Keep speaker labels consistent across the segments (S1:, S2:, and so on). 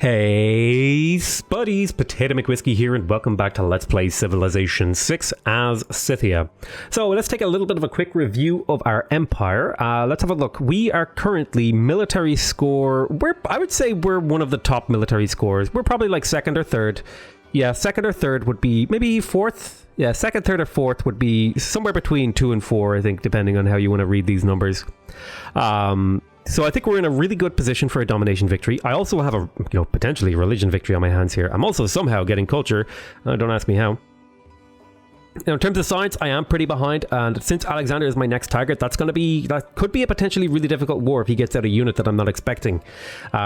S1: Hey Spuddies, PotatoMcWhiskey here, and welcome back to Let's Play Civilization 6 as Scythia. So let's take a little bit of a quick review of our empire. Let's have a look. We are currently military score. I would say we're one of the top military scores. We're probably like second or third. Yeah, second or third would be maybe fourth. Yeah, second, third, or fourth would be somewhere between 2 and 4, I think, depending on how you want to read these numbers. So I think we're in a really good position for a domination victory. I also have a, potentially a religion victory on my hands here. I'm also somehow getting culture. Don't ask me how. Now, in terms of science, I am pretty behind, and since Alexander is my next target, that could be a potentially really difficult war if he gets out a unit that I'm not expecting.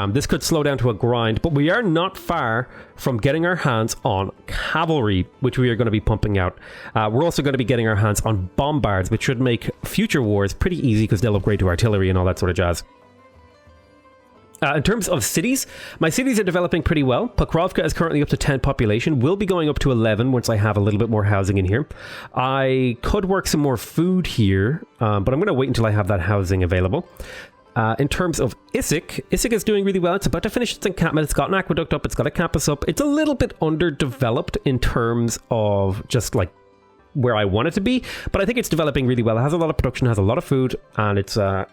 S1: This could slow down to a grind, but we are not far from getting our hands on cavalry, which we are going to be pumping out. We're also going to be getting our hands on bombards, which should make future wars pretty easy because they'll upgrade to artillery and all that sort of jazz. In terms of cities, my cities are developing pretty well. Pokrovka is currently up to 10 population. Will be going up to 11 once I have a little bit more housing in here. I could work some more food here, but I'm going to wait until I have that housing available. In terms of Issyk is doing really well. It's about to finish its encampment. It's got an aqueduct up. It's got a campus up. It's a little bit underdeveloped in terms of just like where I want it to be, but I think it's developing really well. It has a lot of production, has a lot of food, and it's run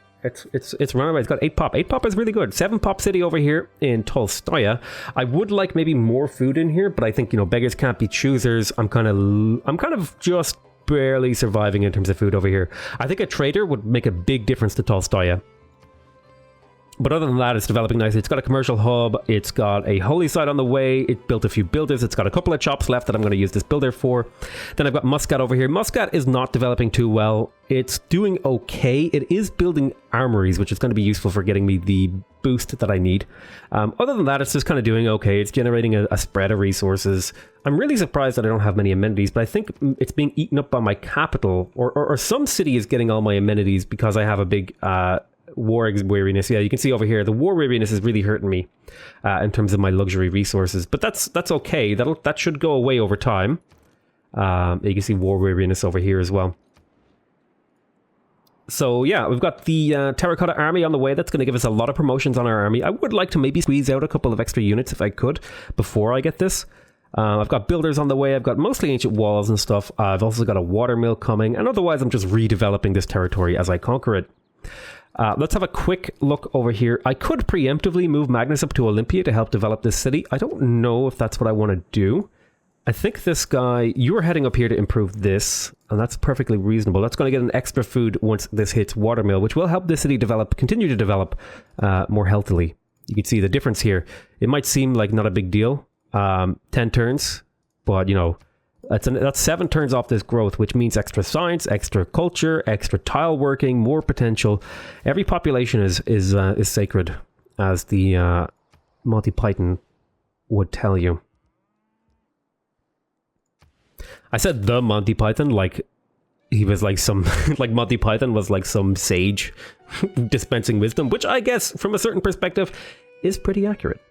S1: away. It's got 8 pop. 8 pop is really good. 7 pop city over here in Tolstoya. I would like maybe more food in here, but I think, beggars can't be choosers. I'm kind of just barely surviving in terms of food over here. I think a trader would make a big difference to Tolstoya. But other than that, it's developing nicely. It's got a commercial hub. It's got a holy site on the way. It built a few builders. It's got a couple of chops left that I'm going to use this builder for. Then I've got Muscat over here. Muscat is not developing too well. It's doing okay. It is building armories, which is going to be useful for getting me the boost that I need. Other than that, it's just kind of doing okay. It's generating a spread of resources. I'm really surprised that I don't have many amenities, but I think it's being eaten up by my capital, or some city is getting all my amenities because I have a big... war weariness. Yeah, you can see over here the war weariness is really hurting me in terms of my luxury resources, but that's okay. That should go away over time. You can see war weariness over here as well. So yeah, we've got the terracotta army on the way. That's going to give us a lot of promotions on our army. I would like to maybe squeeze out a couple of extra units if I could before I get this. I've got builders on the way. I've got mostly ancient walls and stuff. I've also got a water mill coming, and otherwise I'm just redeveloping this territory as I conquer it. Let's have a quick look over here. I could preemptively move Magnus up to Olympia to help develop this city. I don't know if that's what I want to do. I think this guy, you're heading up here to improve this, and that's perfectly reasonable. That's going to get an extra food once this hits Watermill, which will help this city continue to develop more healthily. You can see the difference here. It might seem like not a big deal, 10 turns, but that's 7 turns off this growth, which means extra science, extra culture, extra tile working, more potential. Every population is sacred, as the Monty Python would tell you. I said the Monty Python like he was like some like Monty Python was like some sage dispensing wisdom, which I guess from a certain perspective is pretty accurate.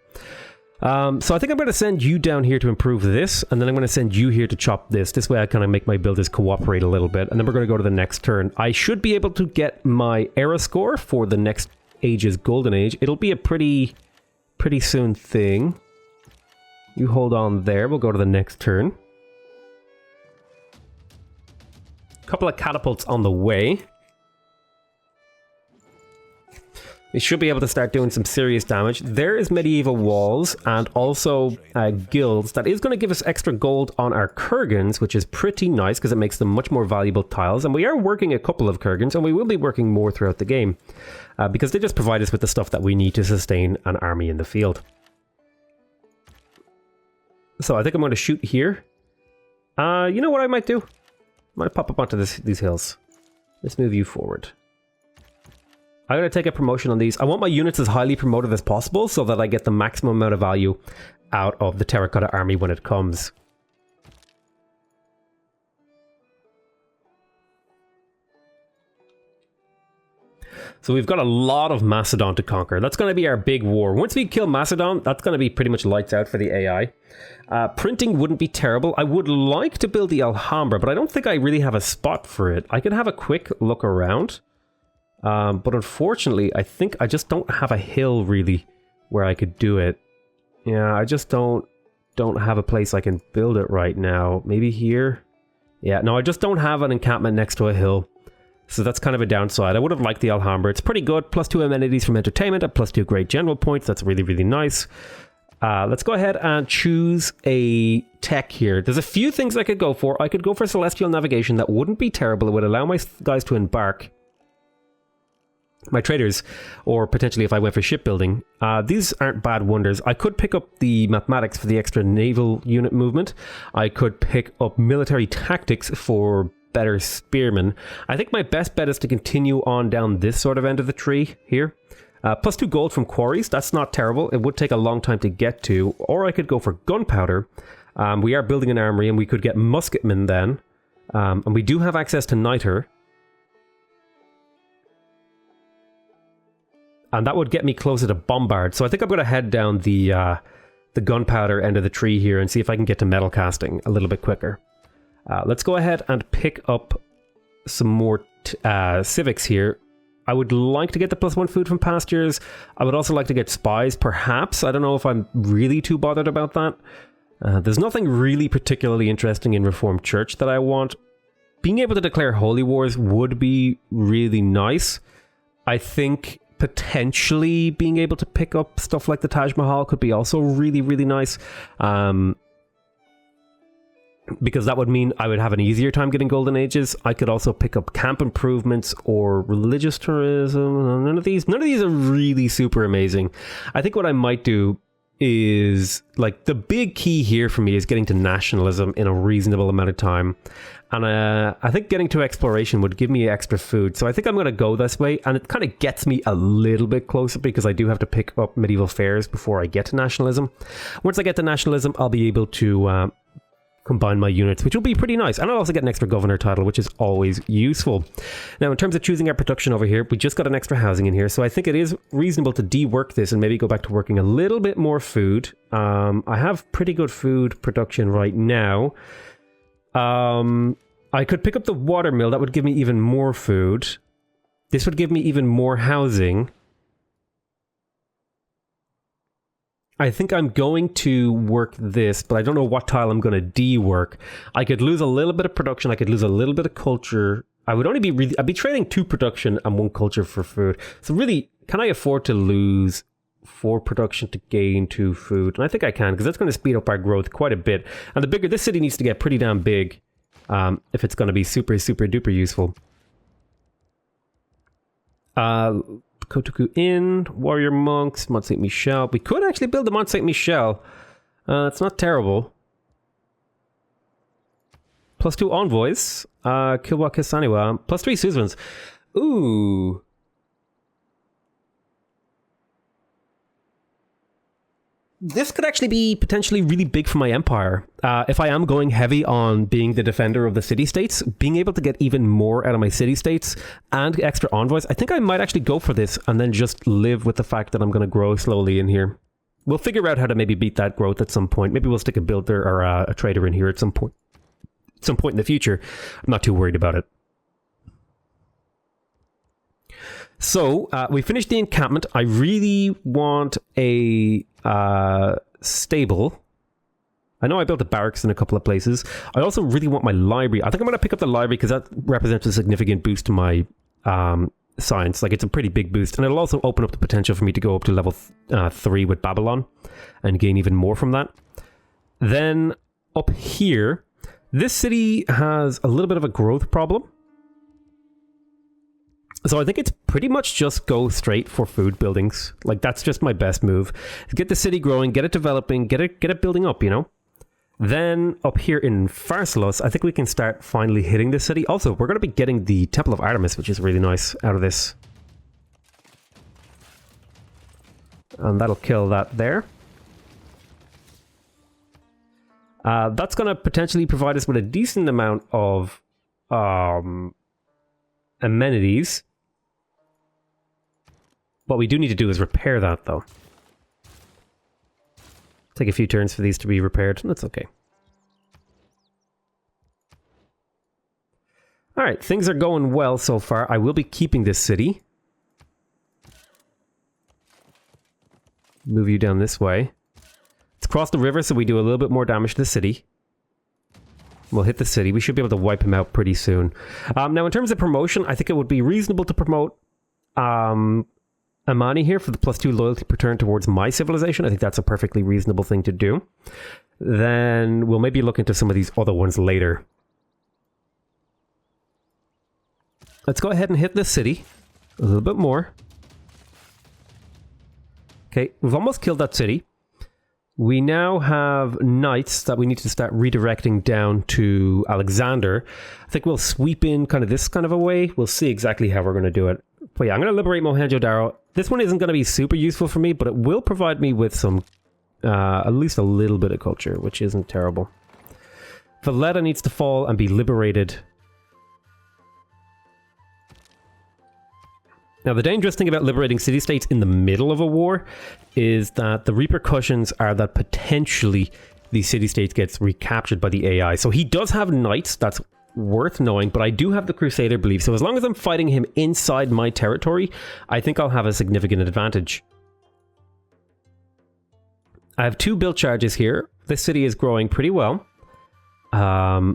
S1: So I think I'm going to send you down here to improve this, and then I'm going to send you here to chop this. This way I kind of make my builders cooperate a little bit, and then we're going to go to the next turn. I should be able to get my era score for the next age's golden age. It'll be a pretty soon thing. You hold on there. We'll go to the next turn. Couple of catapults on the way. We should be able to start doing some serious damage. There is medieval walls and also guilds. That is going to give us extra gold on our kurgans, which is pretty nice because it makes them much more valuable tiles. And we are working a couple of kurgans, and we will be working more throughout the game because they just provide us with the stuff that we need to sustain an army in the field. So I think I'm going to shoot here. You know what I might do? I might pop up onto these hills. Let's move you forward. I'm going to take a promotion on these. I want my units as highly promoted as possible so that I get the maximum amount of value out of the terracotta army when it comes. So we've got a lot of Macedon to conquer. That's going to be our big war. Once we kill Macedon, that's going to be pretty much lights out for the AI. Printing wouldn't be terrible. I would like to build the Alhambra, but I don't think I really have a spot for it. I could have a quick look around. But unfortunately, I think I just don't have a hill really where I could do it. Yeah, I just don't have a place I can build it right now. Maybe here? Yeah, no, I just don't have an encampment next to a hill. So that's kind of a downside. I would have liked the Alhambra. It's pretty good. +2 amenities from entertainment and +2 great general points. That's really, really nice. Let's go ahead and choose a tech here. There's a few things I could go for. I could go for celestial navigation. That wouldn't be terrible. It would allow my guys to embark. My traders, or potentially if I went for shipbuilding. These aren't bad wonders. I could pick up the mathematics for the extra naval unit movement. I could pick up military tactics for better spearmen. I think my best bet is to continue on down this sort of end of the tree here. +2 gold from quarries. That's not terrible. It would take a long time to get to. Or I could go for gunpowder. We are building an armory and we could get musketmen then. And we do have access to niter. And that would get me closer to bombard. So I think I'm going to head down the gunpowder end of the tree here and see if I can get to metal casting a little bit quicker. Let's go ahead and pick up some more civics here. I would like to get the +1 food from pastures. I would also like to get spies, perhaps. I don't know if I'm really too bothered about that. There's nothing really particularly interesting in Reformed Church that I want. Being able to declare holy wars would be really nice. I think potentially being able to pick up stuff like the Taj Mahal could be also really, really nice. Because that would mean I would have an easier time getting golden ages. I could also pick up camp improvements or religious tourism. None of these are really super amazing. I think what I might do is, like, the big key here for me is getting to nationalism in a reasonable amount of time. And I think getting to exploration would give me extra food. So I think I'm going to go this way. And it kind of gets me a little bit closer because I do have to pick up medieval fairs before I get to nationalism. Once I get to nationalism, I'll be able to combine my units, which will be pretty nice. And I'll also get an extra governor title, which is always useful. Now, in terms of choosing our production over here, we just got an extra housing in here. So I think it is reasonable to dework this and maybe go back to working a little bit more food. I have pretty good food production right now. I could pick up the watermill. That would give me even more food. This would give me even more housing. I think I'm going to work this, but I don't know what tile I'm going to dework. I could lose a little bit of production. I could lose a little bit of culture. I'd be trading 2 production and 1 culture for food. So really, can I afford to lose 4 production to gain 2 food? And I think I can, because that's going to speed up our growth quite a bit. And the bigger, this city needs to get pretty damn big if it's going to be super, super duper useful. Kotoku Inn, Warrior Monks, Mont Saint Michel. We could actually build the Mont Saint Michel. It's not terrible. +2 envoys. Kilwa Kisaniwa. +3 suzerains. Ooh. This could actually be potentially really big for my empire. If I am going heavy on being the defender of the city-states, being able to get even more out of my city-states and extra envoys, I think I might actually go for this and then just live with the fact that I'm going to grow slowly in here. We'll figure out how to maybe beat that growth at some point. Maybe we'll stick a builder or a trader in here at some point in the future. I'm not too worried about it. So, we finished the encampment. I really want a stable. I know I built a barracks in a couple of places. I also really want my library. I think I'm going to pick up the library because that represents a significant boost to my science. Like, it's a pretty big boost. And it'll also open up the potential for me to go up to level 3 with Babylon and gain even more from that. Then, up here, this city has a little bit of a growth problem. So I think it's pretty much just go straight for food buildings. Like, that's just my best move. Get the city growing, get it developing, get it building up, you know? Then up here in Pharsalos, I think we can start finally hitting the city. Also, we're going to be getting the Temple of Artemis, which is really nice out of this. And that'll kill that there. That's going to potentially provide us with a decent amount of amenities. What we do need to do is repair that, though. Take a few turns for these to be repaired. That's okay. Alright, things are going well so far. I will be keeping this city. Move you down this way. cross the river, so we do a little bit more damage to the city. We'll hit the city. We should be able to wipe him out pretty soon. Now, in terms of promotion, I think it would be reasonable to promote Amani here for the +2 loyalty per turn towards my civilization. I think that's a perfectly reasonable thing to do. Then we'll maybe look into some of these other ones later. Let's go ahead and hit the city a little bit more. Okay, we've almost killed that city. We now have knights that we need to start redirecting down to Alexander. I think we'll sweep in kind of this kind of a way. We'll see exactly how we're going to do it. But yeah, I'm going to liberate Mohenjo-Daro. This one isn't going to be super useful for me, but it will provide me with some, at least a little bit of culture, which isn't terrible. Valletta needs to fall and be liberated. Now, the dangerous thing about liberating city-states in the middle of a war is that the repercussions are that potentially these city-states gets recaptured by the AI. So he does have knights, that's worth knowing, but I do have the Crusader belief. So as long as I'm fighting him inside my territory, I think I'll have a significant advantage. I have 2 build charges here. This city is growing pretty well. I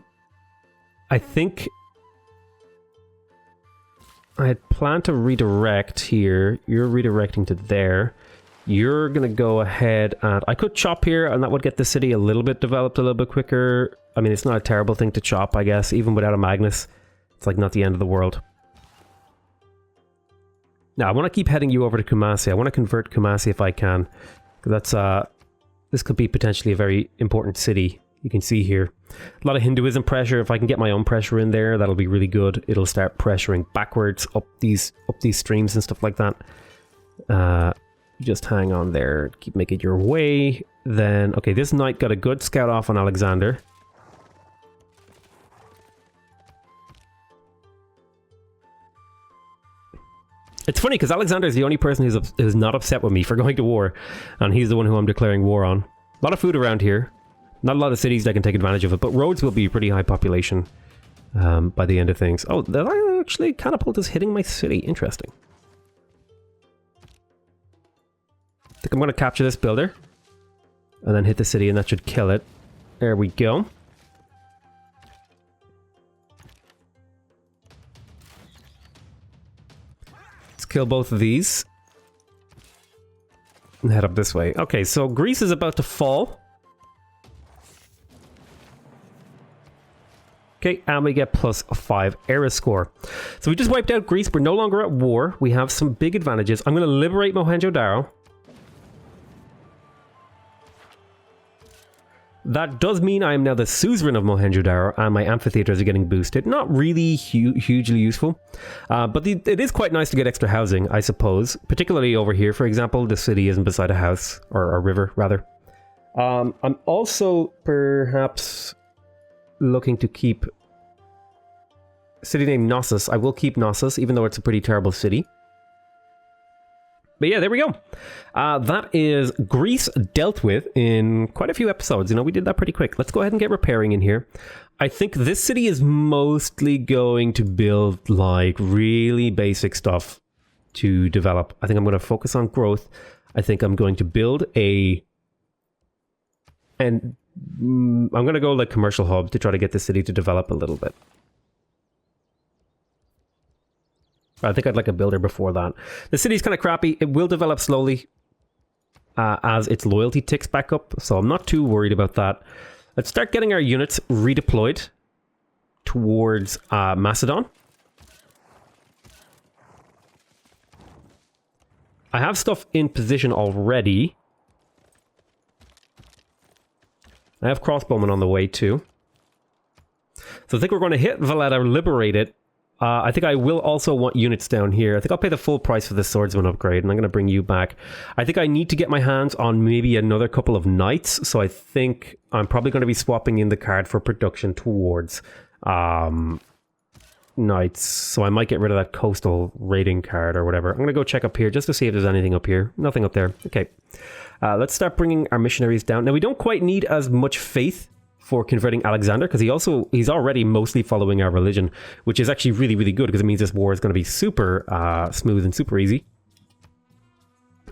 S1: think I had planned to redirect here. You're redirecting to there. You're going to go ahead and... I could chop here and that would get the city a little bit developed a little bit quicker. I mean, it's not a terrible thing to chop, I guess. Even without a Magnus, it's like not the end of the world. Now, I want to keep heading you over to Kumasi. I want to convert Kumasi if I can. That's this could be potentially a very important city. You can see here a lot of Hinduism pressure. If I can get my own pressure in there, that'll be really good. It'll start pressuring backwards up these streams and stuff like that. Just hang on there. Keep making your way. Then, okay, this knight got a good scout off on Alexander. It's funny because Alexander is the only person who's not upset with me for going to war, and he's the one who I'm declaring war on. A lot of food around here. Not a lot of cities that can take advantage of it, but Rhodes will be pretty high population by the end of things. Oh, that actually catapult is hitting my city. Interesting. I think I'm going to capture this builder and then hit the city, and that should kill it. There we go. Let's kill both of these and head up this way. Okay, so Greece is about to fall. Okay, and we get +5 era score. So we just wiped out Greece. We're no longer at war. We have some big advantages. I'm going to liberate Mohenjo-Daro. That does mean I am now the suzerain of Mohenjo-Daro, and my amphitheaters are getting boosted. Not really hugely useful, but it is quite nice to get extra housing, I suppose. Particularly over here, for example, the city isn't beside a house, or a river, rather. I'm also perhaps looking to keep a city named Knossos. I will keep Knossos, even though it's a pretty terrible city. But yeah, there we go. That is Greece dealt with in quite a few episodes. You know, we did that pretty quick. Let's go ahead and get repairing in here. I think this city is mostly going to build like really basic stuff to develop. I think I'm going to focus on growth. I think I'm going to build and I'm going to go like commercial hub to try to get the city to develop a little bit. I think I'd like a builder before that. The city's kind of crappy. It will develop slowly as its loyalty ticks back up, so I'm not too worried about that. Let's start getting our units redeployed towards Macedon. I have stuff in position already. I have crossbowmen on the way too. So I think we're going to hit Valletta, liberate it. I think I will also want units down here. I think I'll pay the full price for the swordsman upgrade, and I'm going to bring you back. I think I need to get my hands on maybe another couple of knights, so I think I'm probably going to be swapping in the card for production towards knights. So I might get rid of that coastal raiding card or whatever. I'm going to go check up here just to see if there's anything up here. Nothing up there. Okay. Let's start bringing our missionaries down. Now, we don't quite need as much faith for converting Alexander, because he's already mostly following our religion, which is actually really, really good, because it means this war is going to be super smooth and super easy.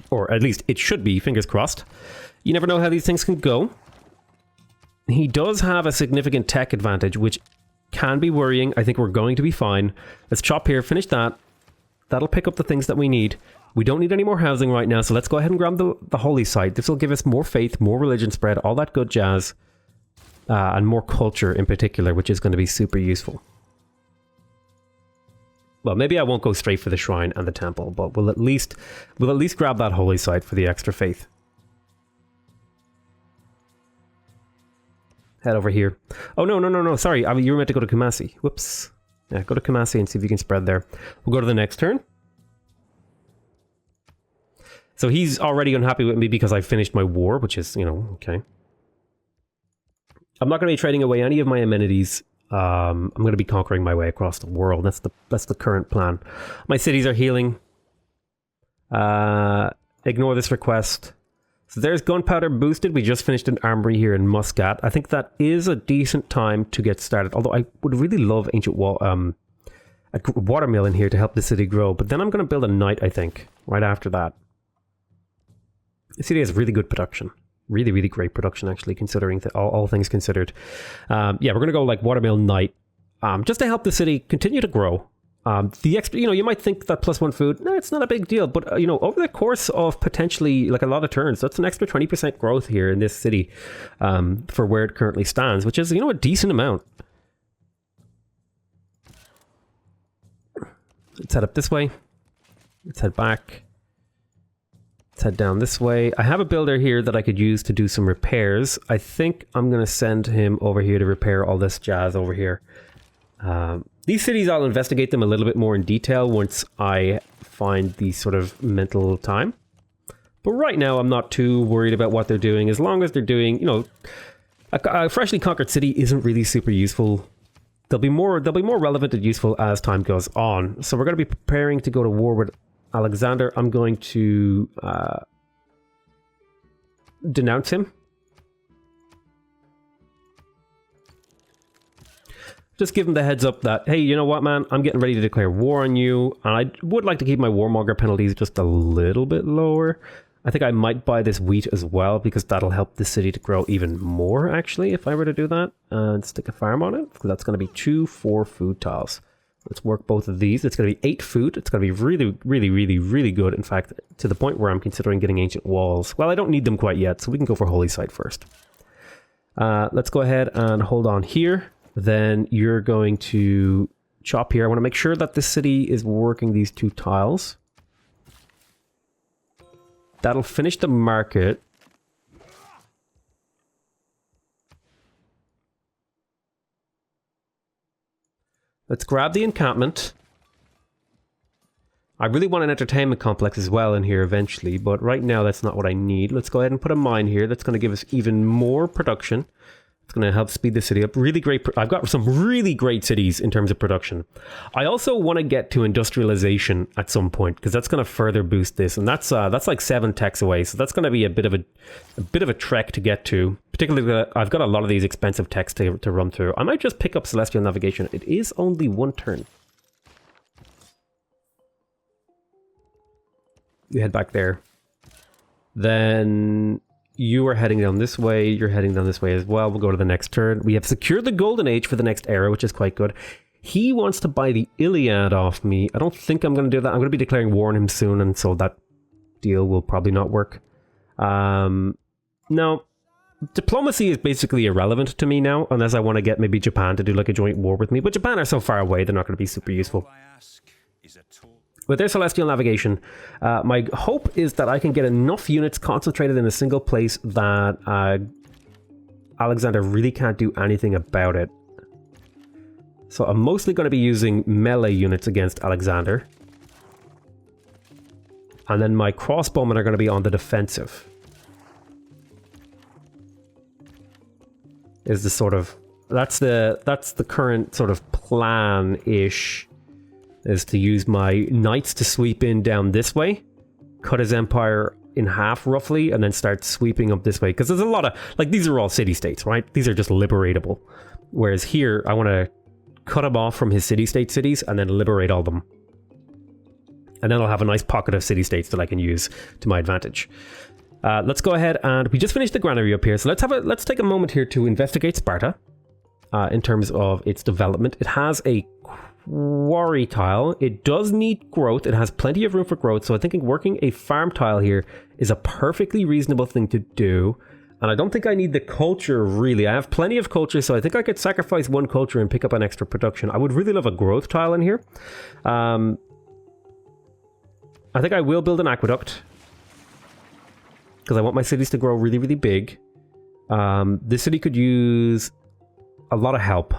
S1: Or at least it should be, fingers crossed. You never know how these things can go. He does have a significant tech advantage, which can be worrying. I think we're going to be fine. Let's chop here, finish that. That'll pick up the things that we need. We don't need any more housing right now, so let's go ahead and grab the holy site. This will give us more faith, more religion spread, all that good jazz. And more culture in particular, which is going to be super useful. Well, maybe I won't go straight for the shrine and the temple, but we'll at least grab that holy site for the extra faith. Head over here. Oh, no. Sorry, you were meant to go to Kumasi. Whoops. Yeah, go to Kumasi and see if you can spread there. We'll go to the next turn. So he's already unhappy with me because I finished my war, which is, okay. I'm not going to be trading away any of my amenities. I'm going to be conquering my way across the world. That's the current plan. My cities are healing. Ignore this request. So there's gunpowder boosted. We just finished an armory here in Muscat. I think that is a decent time to get started. Although I would really love a watermill in here to help the city grow. But then I'm going to build a knight, I think, right after that. The city has really good production. Really, really great production, actually, considering all things considered. Yeah, we're going to go like watermill knight, just to help the city continue to grow. The extra, you might think that +1 food, no, it's not a big deal, but over the course of potentially like a lot of turns, that's an extra 20% growth here in this city, for where it currently stands, which is a decent amount. Let's head up this way. Let's head back. Let's head down this way. I have a builder here that I could use to do some repairs. I think I'm going to send him over here to repair all this jazz over here. These cities, I'll investigate them a little bit more in detail once I find the sort of mental time. But right now, I'm not too worried about what they're doing. As long as they're doing, a freshly conquered city isn't really super useful. They'll be more relevant and useful as time goes on. So we're going to be preparing to go to war with Alexander. I'm going to denounce him. Just give him the heads up that, hey, you know what, man? I'm getting ready to declare war on you. And I would like to keep my warmonger penalties just a little bit lower. I think I might buy this wheat as well, because that'll help the city to grow even more, actually, if I were to do that. And stick a farm on it, because that's going to be 2 4 food tiles. Let's work both of these. It's going to be 8 food. It's going to be really, really, really, really good. In fact, to the point where I'm considering getting ancient walls. Well, I don't need them quite yet, so we can go for holy site first. Let's go ahead and hold on here. Then you're going to chop here. I want to make sure that the city is working these 2 tiles. That'll finish the market. Let's grab the encampment. I really want an entertainment complex as well in here eventually, but right now that's not what I need. Let's go ahead and put a mine here. That's going to give us even more production. It's going to help speed the city up. Really great. I've got some really great cities in terms of production. I also want to get to industrialization at some point, because that's going to further boost this, and that's like 7 techs away. So that's going to be a bit of a trek to get to. Particularly, I've got a lot of these expensive techs to run through. I might just pick up celestial navigation. It is only 1 turn. You head back there. Then you are heading down this way. You're heading down this way as well. We'll go to the next turn. We have secured the Golden Age for the next era, which is quite good. He wants to buy the Iliad off me. I don't think I'm going to do that. I'm going to be declaring war on him soon, and so that deal will probably not work. No. Diplomacy is basically irrelevant to me now, unless I want to get maybe Japan to do like a joint war with me. But Japan are so far away, they're not going to be super useful. With their celestial navigation, my hope is that I can get enough units concentrated in a single place that Alexander really can't do anything about it. So I'm mostly going to be using melee units against Alexander. And then my crossbowmen are going to be on the defensive. Is the sort of... That's the current sort of plan-ish. Is to use my knights to sweep in down this way, cut his empire in half roughly, and then start sweeping up this way. Because there's a lot of, like, these are all city-states, right? These are just liberatable. Whereas here, I want to cut him off from his city-state cities and then liberate all of them. And then I'll have a nice pocket of city-states that I can use to my advantage. Let's go ahead and we just finished the granary up here. So let's take a moment here to investigate Sparta in terms of its development. It has a quarry tile. It does need growth. It has plenty of room for growth. So I think working a farm tile here is a perfectly reasonable thing to do. And I don't think I need the culture really. I have plenty of culture, so I think I could sacrifice one culture and pick up an extra production. I would really love a growth tile in here. I think I will build an aqueduct because I want my cities to grow really, really big. This city could use a lot of help.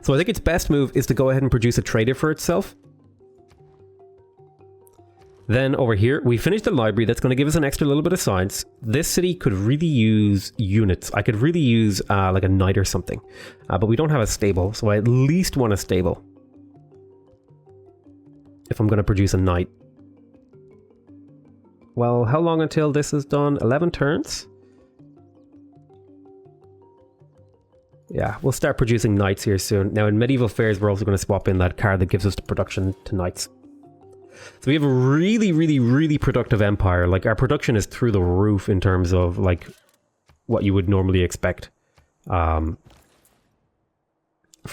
S1: So I think its best move is to go ahead and produce a trader for itself. Then over here, we finished the library. That's going to give us an extra little bit of science. This city could really use units. I could really use like a knight or something. But we don't have a stable, so I at least want a stable. If I'm going to produce a knight. Well, how long until this is done? 11 turns? Yeah, we'll start producing knights here soon. Now in medieval fairs, we're also going to swap in that card that gives us the production to knights. So we have a really, really, really productive empire. Like, our production is through the roof in terms of, like, what you would normally expect from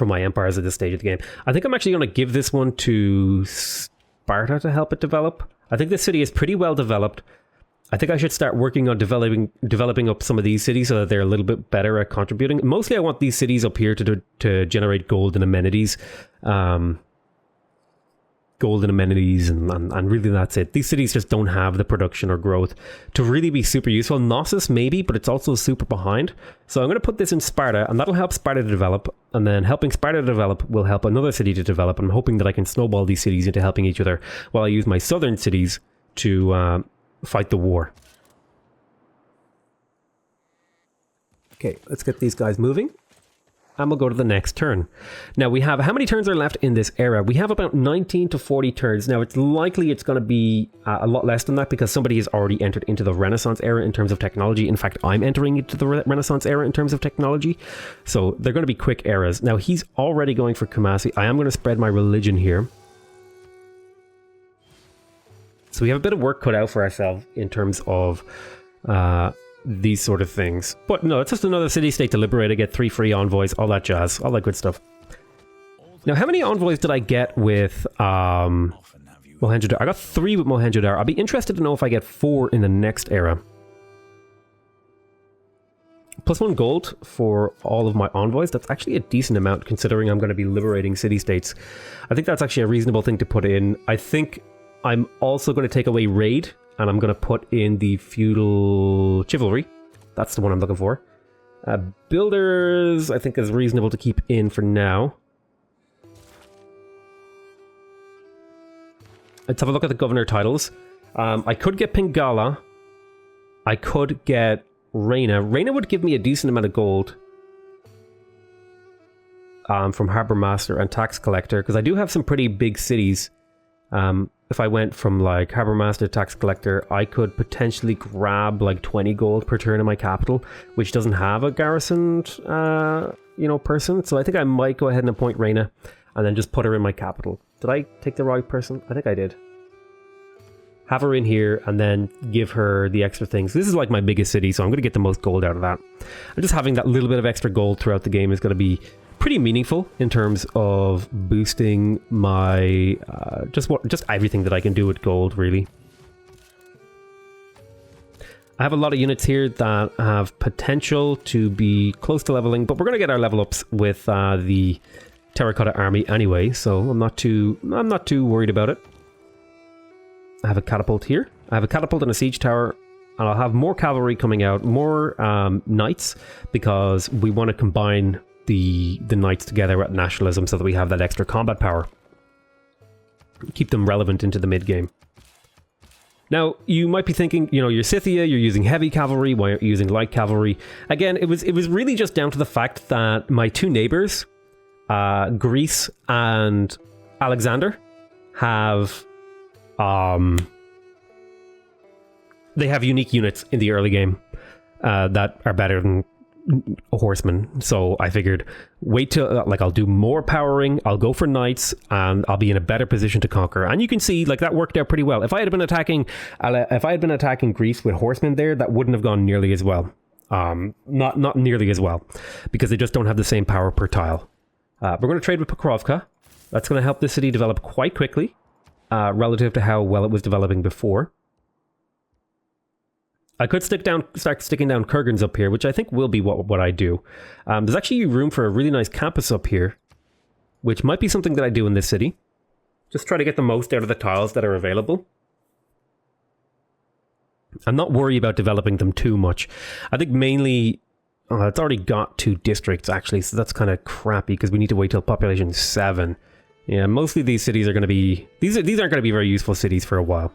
S1: my empires at this stage of the game. I think I'm actually going to give this one to Sparta to help it develop. I think this city is pretty well developed. I think I should start working on developing up some of these cities so that they're a little bit better at contributing. Mostly I want these cities up here to generate gold and amenities. Gold and amenities, and really that's it. These cities just don't have the production or growth to really be super useful. Knossos maybe, but it's also super behind. So I'm going to put this in Sparta, and that'll help Sparta to develop, and then helping Sparta to develop will help another city to develop. I'm hoping that I can snowball these cities into helping each other while I use my southern cities to fight the war. Okay, let's get these guys moving. And we'll go to the next turn. Now we have, how many turns are left in this era? We have about 19 to 40 turns. Now it's likely it's going to be a lot less than that because somebody has already entered into the Renaissance era in terms of technology. In fact, I'm entering into the Renaissance era in terms of technology. So they're going to be quick eras. Now he's already going for Kumasi. I am going to spread my religion here. So we have a bit of work cut out for ourselves in terms of these sort of things. But no, it's just another city-state to liberate. I get 3 free envoys, all that jazz, all that good stuff. Now, how many envoys did I get with Mohenjo-Daro? I got 3 with Mohenjo-Daro. I'll be interested to know if I get 4 in the next era. +1 gold for all of my envoys. That's actually a decent amount considering I'm going to be liberating city-states. I think that's actually a reasonable thing to put in. I think I'm also going to take away raid, and I'm going to put in the feudal chivalry. That's the one I'm looking for. Builders, I think, is reasonable to keep in for now. Let's have a look at the governor titles. I could get Pingala. I could get Reina. Reina would give me a decent amount of gold from Harbour Master and Tax Collector, because I do have some pretty big cities. If I went from like Harbour Master, Tax Collector, I could potentially grab like 20 gold per turn in my capital, which doesn't have a garrisoned, person. So I think I might go ahead and appoint Reina and then just put her in my capital. Did I take the right person? I think I did. Have her in here and then give her the extra things. This is like my biggest city, so I'm going to get the most gold out of that. And just having that little bit of extra gold throughout the game is going to be pretty meaningful in terms of boosting my just everything that I can do with gold, really. I have a lot of units here that have potential to be close to leveling, but we're going to get our level ups with the Terracotta Army anyway, so I'm not too worried about it. I have a catapult here. I have a catapult and a siege tower, and I'll have more cavalry coming out, more knights, because we want to combine the knights together at nationalism so that we have that extra combat power. Keep them relevant into the mid-game. Now, you might be thinking, you're Scythia, you're using heavy cavalry, why aren't you using light cavalry? Again, it was really just down to the fact that my 2 neighbors, Greece and Alexander, have they have unique units in the early game that are better than horsemen. So I figured wait till like I'll do more powering, I'll go for knights, and I'll be in a better position to conquer. And you can see like that worked out pretty well. If I had been attacking Greece with horsemen there, that wouldn't have gone nearly as well. Not nearly as well, because they just don't have the same power per tile. We're going to trade with Pokrovka. That's going to help the city develop quite quickly relative to how well it was developing before. I could start sticking down kurgans up here, which I think will be what I do. There's actually room for a really nice campus up here, which might be something that I do in this city. Just try to get the most out of the tiles that are available. I'm not worried about developing them too much. I think mainly... it's already got 2 districts, actually, so that's kind of crappy, because we need to wait till population 7. Yeah, mostly these cities are going to be... These aren't going to be very useful cities for a while.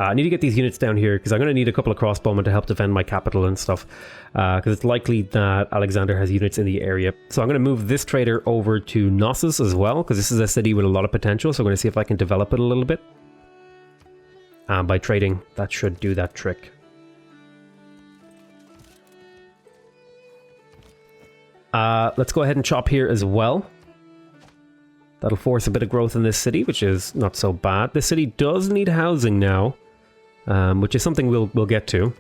S1: I need to get these units down here because I'm going to need a couple of crossbowmen to help defend my capital and stuff, because it's likely that Alexander has units in the area. So I'm going to move this trader over to Knossos as well, because this is a city with a lot of potential, so I'm going to see if I can develop it a little bit. By trading, that should do that trick. Let's go ahead and chop here as well. That'll force a bit of growth in this city, which is not so bad. This city does need housing now, which is something we'll get to.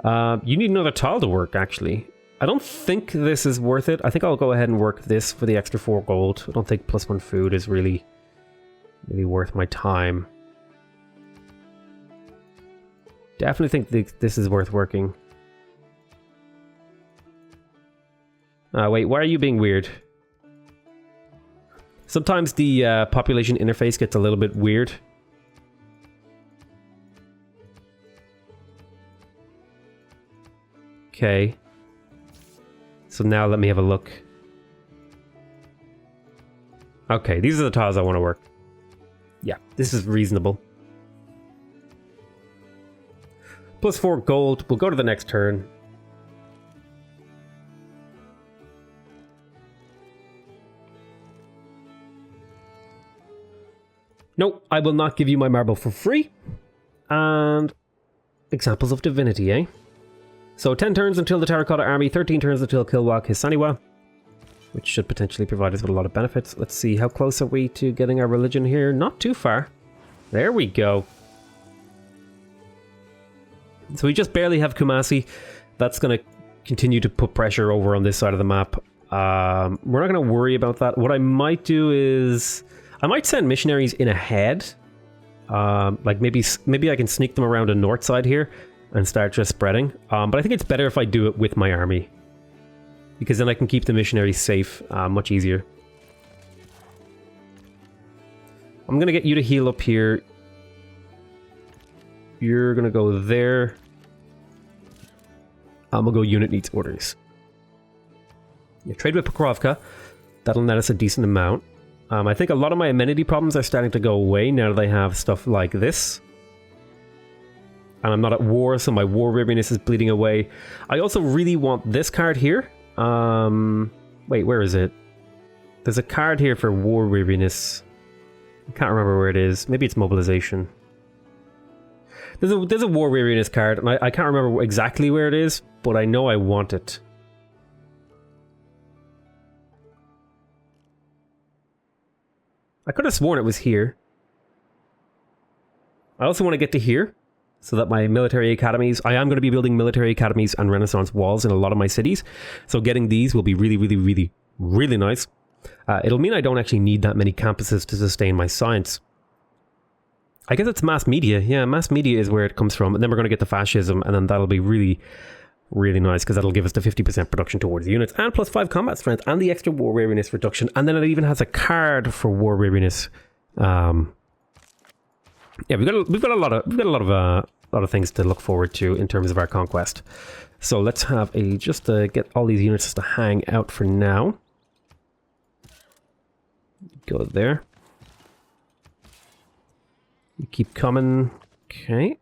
S1: You need another tile to work, actually. I don't think this is worth it. I think I'll go ahead and work this for the extra 4 gold. I don't think +1 food is really worth my time. Definitely think this is worth working. Wait, why are you being weird? Sometimes the population interface gets a little bit weird. Okay. So now let me have a look. Okay, these are the tiles I want to work. Yeah, this is reasonable. +4 gold. We'll go to the next turn. Nope, I will not give you my marble for free. And examples of divinity, eh? So 10 turns until the Terracotta Army, 13 turns until Kilwak Hisaniwa, which should potentially provide us with a lot of benefits. Let's see, how close are we to getting our religion here? Not too far. There we go. So we just barely have Kumasi. That's going to continue to put pressure over on this side of the map. We're not going to worry about that. What I might do is... I might send missionaries in ahead. Like maybe I can sneak them around the north side here and start just spreading. But I think it's better if I do it with my army, because then I can keep the missionaries safe much easier. I'm going to get you to heal up here. You're going to go there. I'm going to go unit needs orders. You trade with Pokrovka. That'll net us a decent amount. I think a lot of my amenity problems are starting to go away now that I have stuff like this. And I'm not at war, so my war weariness is bleeding away. I also really want this card here. Wait, where is it? There's a card here for war weariness. I can't remember where it is. Maybe it's mobilization. There's a war weariness card, and I can't remember exactly where it is, but I know I want it. I could have sworn it was here. I also want to get to here, so that my military academies... I am going to be building military academies and Renaissance walls in a lot of my cities, so getting these will be really nice. It'll mean I don't actually need that many campuses to sustain my science. I guess it's mass media. Yeah, mass media is where it comes from, and then we're going to get the fascism, and then that'll be really nice, because that'll give us the 50% production towards the units, and +5 combat strength, and the extra war weariness reduction, and then it even has a card for war weariness. Yeah, we've got a lot of things to look forward to in terms of our conquest. So let's have just get all these units to hang out for now. Go there. You keep coming. Okay.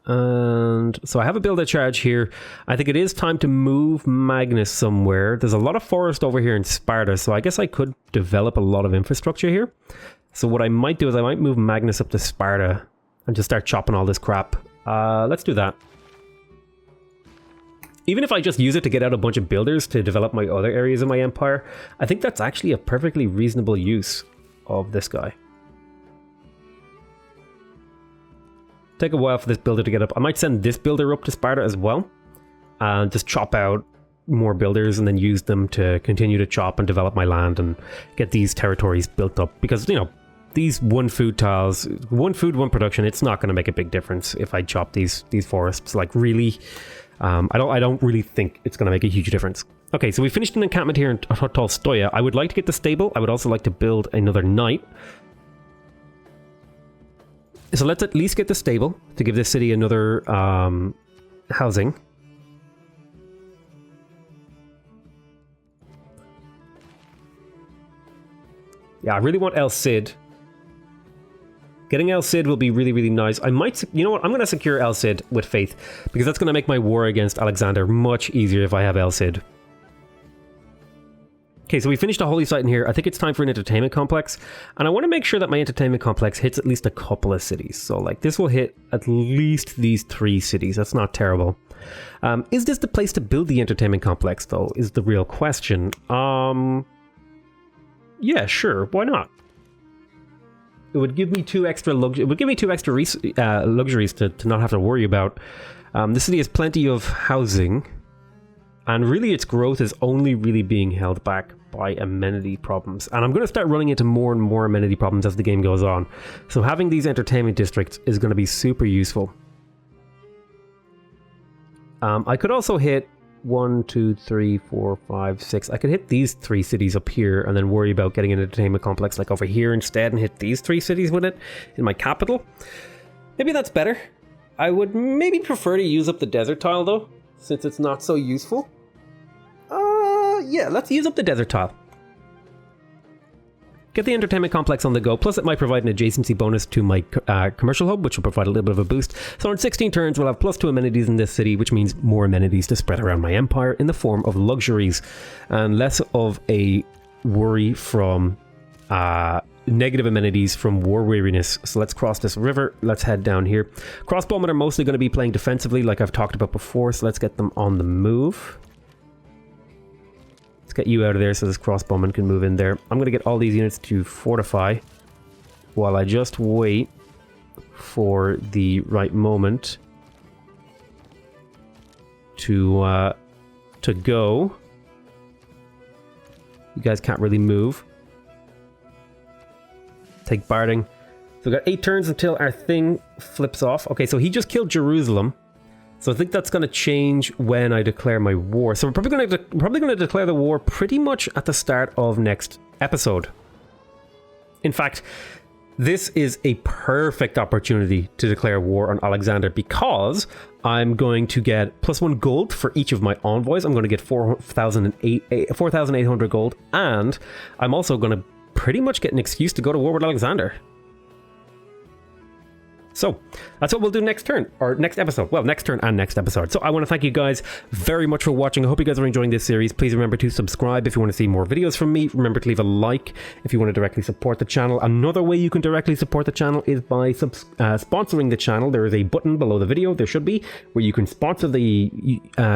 S1: And so I have a build a charge here. I think it is time to move Magnus somewhere. There's a lot of forest over here in Sparta, so I guess I could develop a lot of infrastructure here. So what I might do is I might move Magnus up to Sparta and just start chopping all this crap. Let's do that. Even if I just use it to get out a bunch of builders to develop my other areas of my empire, I think that's actually a perfectly reasonable use of this guy. Take a while for this builder to get up. I might send this builder up to Sparta as well. And just chop out more builders and then use them to continue to chop and develop my land and get these territories built up. Because, you know, these one food tiles, one food, one production, it's not going to make a big difference if I chop these forests. Like, really... I don't really think it's going to make a huge difference. Okay, so we finished an encampment here in Tolstoya. I would like to get the stable. I would also like to build another knight. So let's at least get the stable to give this city another housing. Yeah, I really want El Cid. Getting El Cid will be really, really nice. I might, you know what, I'm going to secure El Cid with Faith, because that's going to make my war against Alexander much easier if I have El Cid. Okay, so we finished a holy site in here. I think it's time for an entertainment complex, and I want to make sure that my entertainment complex hits at least a couple of cities. So, like, this will hit at least these 3 cities. That's not terrible. Is this the place to build the entertainment complex, though, is the real question. Yeah, sure, why not? It would give me 2 extra luxuries to not have to worry about. The city has plenty of housing, and really its growth is only really being held back by amenity problems. And I'm going to start running into more and more amenity problems as the game goes on. So having these entertainment districts is going to be super useful. I could also hit 1, 2, 3, 4, 5, 6. I could hit these 3 cities up here and then worry about getting an entertainment complex like over here instead and hit these 3 cities with it in my capital. Maybe that's better. I would maybe prefer to use up the desert tile though, since it's not so useful. Yeah, let's use up the desert tile. Get the entertainment complex on the go, plus it might provide an adjacency bonus to my commercial hub, which will provide a little bit of a boost. So in 16 turns, we'll have +2 amenities in this city, which means more amenities to spread around my empire in the form of luxuries, and less of a worry from negative amenities from war weariness. So let's cross this river. Let's head down here. Crossbowmen are mostly going to be playing defensively, like I've talked about before, so let's get them on the move. Get you out of there so this crossbowman can move in there. I'm going to get all these units to fortify while I just wait for the right moment to go. You guys can't really move. Take Barding. So we've got 8 turns until our thing flips off. Okay, so he just killed Jerusalem. So I think that's going to change when I declare my war. So we're probably going to declare the war pretty much at the start of next episode. In fact, this is a perfect opportunity to declare war on Alexander, because I'm going to get +1 gold for each of my envoys. I'm going to get 4,800 gold, and I'm also going to pretty much get an excuse to go to war with Alexander. So that's what we'll do next turn, or next episode. Well, next turn and next episode. So I want to thank you guys very much for watching. I hope you guys are enjoying this series. Please remember to subscribe if you want to see more videos from me. Remember to leave a like if you want to directly support the channel. Another way you can directly support the channel is by sponsoring the channel. There is a button below the video, there should be, where you can sponsor the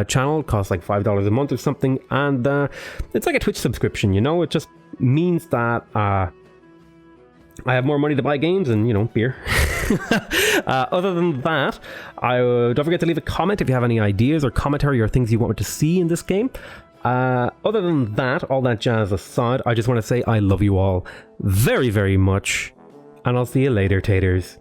S1: channel. It costs like $5 a month or something. And it's like a Twitch subscription, you know? It just means that I have more money to buy games and, you know, beer. Other than that, don't forget to leave a comment if you have any ideas or commentary or things you want me to see in this game. Other than that, all that jazz aside, I just want to say I love you all very, very much, and I'll see you later, taters.